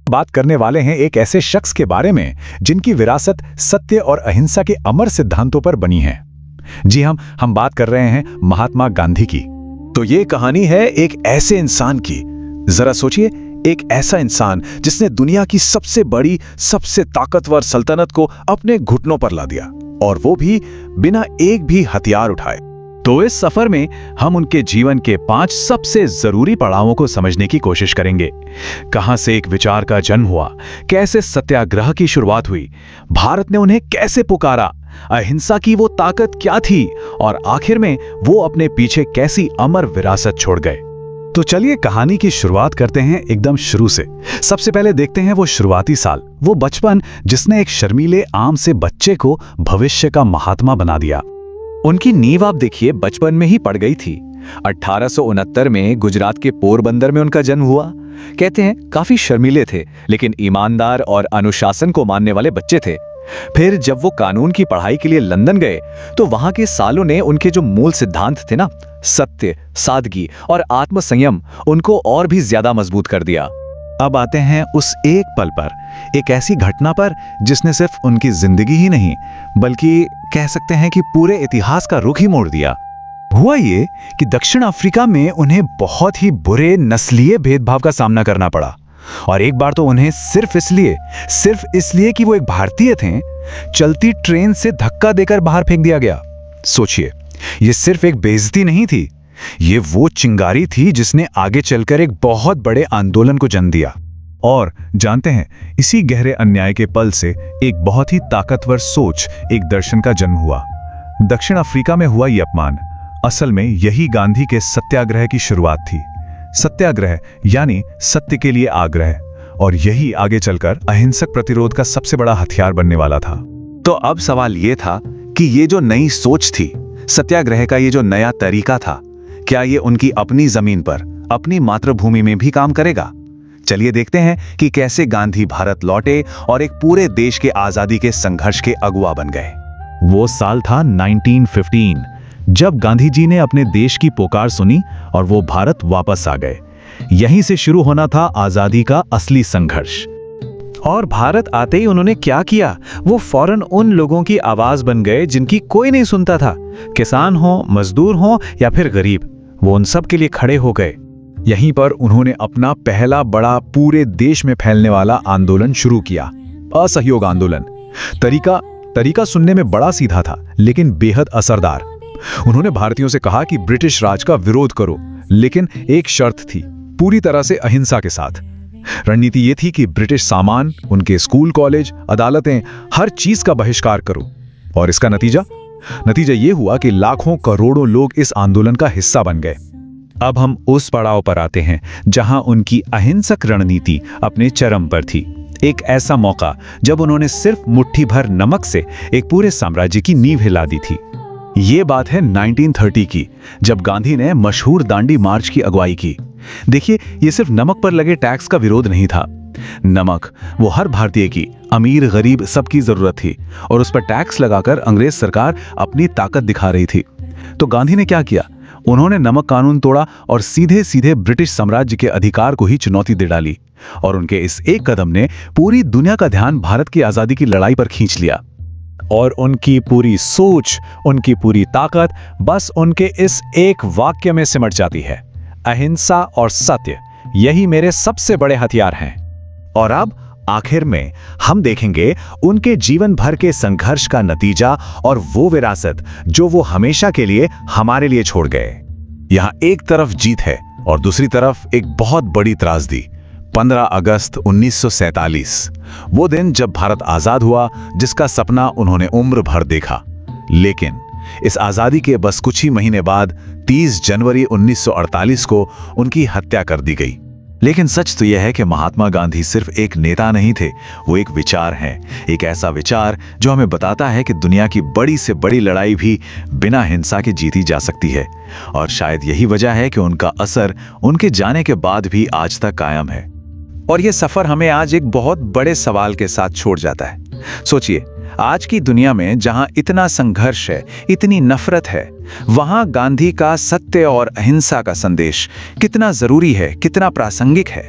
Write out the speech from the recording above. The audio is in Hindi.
बात करने वाले हैं एक ऐसे शख्स के बारे में जिनकी विरासत सत्य और अहिंसा के अमर सिद्धांतों पर बनी है। जी हम बात कर रहे हैं महात्मा गांधी की। तो ये कहानी है एक ऐसे इंसान की। जरा सोचिए, एक ऐसा इंसान जिसने दुनिया की सबसे बड़ी, सबसे ताकतवर सल्तनत को अपने घुटनों पर ला दिया, और वो भी बिना एक भी हथियार उठाए। तो इस सफर में हम उनके जीवन के 5 सबसे जरूरी पड़ावों को समझने की कोशिश करेंगे। कहां से एक विचार का जन्म हुआ, कैसे सत्याग्रह की शुरुआत हुई, भारत ने उन्हें कैसे पुकारा, अहिंसा की वो ताकत क्या थी, और आखिर में वो अपने पीछे कैसी अमर विरासत छोड़ गए। तो चलिए कहानी की शुरुआत करते हैं एकदम शुरू से। सबसे पहले देखते हैं वो शुरुआती साल, वो बचपन जिसने एक शर्मीले आम से बच्चे को भविष्य का महात्मा बना दिया। उनकी नींव आप देखिए बचपन में ही पड़ गई थी। 1869 में गुजरात के पोरबंदर में उनका जन्म हुआ। कहते हैं काफी शर्मीले थे, लेकिन ईमानदार और अनुशासन को मानने वाले बच्चे थे। फिर जब वो कानून की पढ़ाई के लिए लंदन गए, तो वहां के सालों ने उनके जो मूल सिद्धांत थे ना, सत्य, सादगी और आत्मसंयम, उनको और भी ज्यादा मजबूत कर दिया। अब आते हैं उस एक पल पर, एक ऐसी घटना पर जिसने सिर्फ उनकी जिंदगी ही नहीं, बल्कि कह सकते हैं कि पूरे इतिहास का रुख ही मोड़ दिया। हुआ ये कि दक्षिण अफ्रीका में उन्हें बहुत ही बुरे नस्लीय भेदभाव का सामना करना पड़ा, और एक बार तो उन्हें सिर्फ इसलिए कि वो एक भारतीय थे, चलती ट्रेन से धक्का देकर बाहर फेंक दिया गया। सोचिए, ये सिर्फ एक बेइज्जती नहीं थी, ये वो चिंगारी थी जिसने आगे चलकर एक बहुत बड़े आंदोलन को जन्म दिया। और जानते हैं, इसी गहरे अन्याय के पल से एक बहुत ही ताकतवर सोच, एक दर्शन का जन्म हुआ। दक्षिण अफ्रीका में हुआ ये अपमान, असल में यही गांधी के सत्याग्रह की शुरुआत थी। सत्याग्रह यानी सत्य के लिए आग्रह, और यही आगे चलकर अहिंसक प्रतिरोध का सबसे बड़ा हथियार बनने वाला था। तो अब सवाल ये था कि ये जो नई सोच थी, सत्याग्रह का ये जो नया तरीका था, क्या ये उनकी अपनी जमीन पर, अपनी मातृभूमि में भी काम करेगा? चलिए देखते हैं कि कैसे गांधी भारत लौटे और एक पूरे देश के आजादी के संघर्ष के अगुवा बन गए। वो साल था 1915, जब गांधी जी ने अपने देश की पुकार सुनी और वो भारत वापस आ गए। यहीं से शुरू होना था आजादी का असली संघर्ष। और भारत आते ही उन्होंने क्या किया, वो फौरन उन लोगों की आवाज बन गए जिनकी कोई नहीं सुनता था। किसान हो, मजदूर हो या फिर गरीब, वो उन सब के लिए खड़े हो गए। यहीं पर उन्होंने अपना पहला बड़ा पूरे देश में फैलने वाला आंदोलन शुरू किया, असहयोग आंदोलन। तरीका सुनने में बड़ा सीधा था, लेकिन बेहद असरदार। उन्होंने भारतीयों से कहा कि ब्रिटिश राज का विरोध करो, लेकिन एक शर्त थी, पूरी तरह से अहिंसा के साथ। रणनीति ये थी कि ब्रिटिश सामान, उनके स्कूल, कॉलेज, अदालतें, हर चीज का बहिष्कार करो। और इसका नतीजा ये हुआ कि लाखों करोड़ों लोग इस आंदोलन का हिस्सा बन गए। अब हम उस पड़ाव पर आते हैं जहां उनकी अहिंसक रणनीति अपने चरम पर थी। एक ऐसा मौका जब उन्होंने सिर्फ मुट्ठी भर नमक से एक पूरे साम्राज्य की नींव हिला दी थी। ये बात है 1930 की, जब गांधी ने मशहूर दांडी मार्च की अगुवाई की। देखिए, ये सिर्फ नमक पर लगे टैक्स का विरोध नहीं था। नमक वो हर भारतीय की, अमीर गरीब सबकी जरूरत थी, और उस पर टैक्स लगाकर अंग्रेज सरकार अपनी ताकत दिखा रही थी। तो गांधी ने क्या किया? उन्होंने नमक कानून तोड़ा और सीधे सीधे ब्रिटिश साम्राज्य के अधिकार को ही चुनौती दे डाली। और उनके इस एक कदम ने पूरी दुनिया का ध्यान भारत की आजादी की लड़ाई पर खींच लिया। और उनकी पूरी सोच, उनकी पूरी ताकत बस उनके इस एक वाक्य में सिमट जाती है, अहिंसा और सत्य, यही मेरे सबसे बड़े हथियार हैं। और अब आखिर में हम देखेंगे उनके जीवन भर के संघर्ष का नतीजा और वो विरासत जो वो हमेशा के लिए हमारे लिए छोड़ गए। यहां एक तरफ जीत है और दूसरी तरफ एक बहुत बड़ी त्रासदी। 15 अगस्त 1947, वो दिन जब भारत आजाद हुआ, जिसका सपना उन्होंने उम्र भर देखा। लेकिन इस आजादी के बस कुछ ही महीने बाद 30 जनवरी 1948 को उनकी हत्या कर दी गई। लेकिन सच तो यह है कि महात्मा गांधी सिर्फ एक नेता नहीं थे, वो एक विचार हैं, एक ऐसा विचार जो हमें बताता है कि दुनिया की बड़ी से बड़ी लड़ाई भी बिना हिंसा के जीती जा सकती है। और शायद यही वजह है कि उनका असर उनके जाने के बाद भी आज तक कायम है। और ये सफर हमें आज एक बहुत बड़े सवाल के साथ छोड़ जाता है। सोचिए, आज की दुनिया में जहां इतना संघर्ष है, इतनी नफरत है, वहां गांधी का सत्य और अहिंसा का संदेश कितना जरूरी है, कितना प्रासंगिक है।